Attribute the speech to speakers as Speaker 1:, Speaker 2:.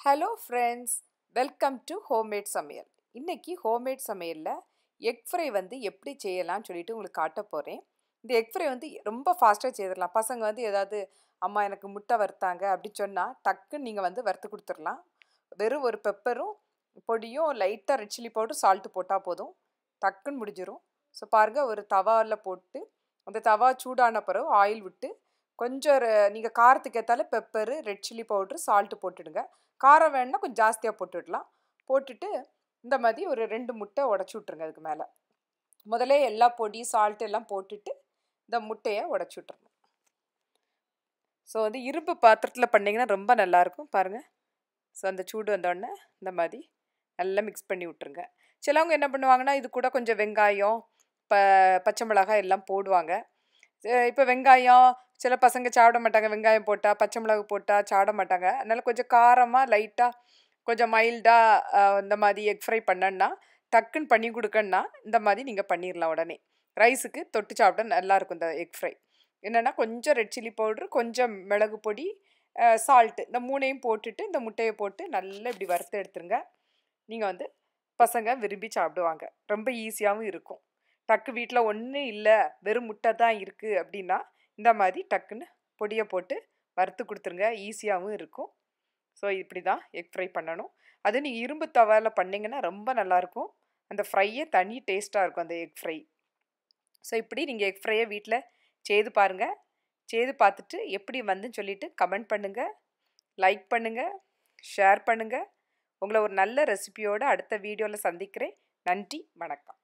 Speaker 1: Hello friends, welcome to homemade சமையல். இன்றைக்கி homemade சமையலில் எக் ஃப்ரை வந்து எப்படி செய்யலாம்னு சொல்லிட்டு உங்களுக்கு காட்ட போகிறேன். இந்த எக் ஃப்ரை வந்து ரொம்ப ஃபாஸ்ட்டாக செய்திடலாம். பசங்க வந்து ஏதாவது அம்மா எனக்கு முட்டை வறுத்தாங்க அப்படி சொன்னால் டக்குன்னு நீங்கள் வந்து வறுத்து கொடுத்துடலாம். வெறும் ஒரு பெப்பரும் பொடியும் லைட்டாக ரெட் சில்லி பவுடர் சால்ட்டு போட்டால் போதும், டக்குன்னு முடிஞ்சிடும். ஸோ பாருங்கள், ஒரு தவாவில் போட்டு அந்த தவா சூடான பிறகு ஆயில் விட்டு கொஞ்சம் நீங்கள் காரத்துக்கு ஏற்றால pepper red chilli powder salt போட்டுடுங்க. காரம் வேணுன்னா கொஞ்சம் ஜாஸ்தியாக போட்டுடலாம். போட்டுட்டு இந்த மாதிரி ஒரு 2 முட்டை உடச்சி விட்ருங்க. அதுக்கு மேலே முதல்ல எல்லா பொடி சால்ட்டு எல்லாம் போட்டுட்டு இந்த முட்டையை உடச்சி விட்ருங்க. ஸோ வந்து இரும்பு பாத்திரத்தில் பண்ணிங்கன்னா ரொம்ப நல்லாயிருக்கும் பாருங்கள். ஸோ அந்த சூடு வந்தோடனே இந்த மாதிரி நல்லா மிக்ஸ் பண்ணி விட்ருங்க. சிலவங்க என்ன பண்ணுவாங்கன்னா இது கூட கொஞ்சம் வெங்காயம் பச்சை மிளகாய் எல்லாம் போடுவாங்க. இப்போ வெங்காயம் சில பசங்க சாப்பிட மாட்டாங்க, வெங்காயம் போட்டால் பச்சை மிளகு போட்டால் சாப்பிட மாட்டாங்க. அதனால் கொஞ்சம் காரமாக லைட்டாக கொஞ்சம் மைல்டாக இந்த மாதிரி எக் ஃப்ரை பண்ணேன்னா டக்குன்னு பண்ணி கொடுக்கன்னா இந்த மாதிரி நீங்கள் பண்ணிடலாம். உடனே ரைஸுக்கு தொட்டு சாப்பிட நல்லாயிருக்கும் இந்த எக் ஃப்ரை. என்னென்னா கொஞ்சம் ரெட் சில்லி பவுட்ரு, கொஞ்சம் மிளகு பொடி, சால்ட்டு, இந்த 3ஐயும் போட்டுட்டு இந்த முட்டையை போட்டு நல்லா இப்படி வறுத்து எடுத்துருங்க. நீங்கள் வந்து பசங்க விரும்பி சாப்பிடுவாங்க. ரொம்ப ஈஸியாகவும் இருக்கும். டக்கு வீட்டில் ஒன்றும் இல்லை, வெறும் முட்டை தான் இருக்குது அப்படின்னா இந்த மாதிரி டக்குன்னு பொடியை போட்டு வறுத்து கொடுத்துருங்க. ஈஸியாகவும் இருக்கும். ஸோ இப்படி தான் எக் ஃப்ரை பண்ணணும். அது நீங்கள் இரும்பு தவாவில் பண்ணிங்கன்னா ரொம்ப நல்லாயிருக்கும். அந்த ஃப்ரையே தனி டேஸ்ட்டாக இருக்கும் அந்த எக் ஃப்ரை. ஸோ இப்படி நீங்கள் எக் ஃப்ரையை வீட்டில் செய்து பாருங்கள். செய்து பார்த்துட்டு எப்படி வந்துன்னு சொல்லிவிட்டு கமெண்ட் பண்ணுங்கள், லைக் பண்ணுங்கள், ஷேர் பண்ணுங்கள். உங்களை ஒரு நல்ல ரெசிபியோடு அடுத்த வீடியோவில் சந்திக்கிறேன். நன்றி, வணக்கம்.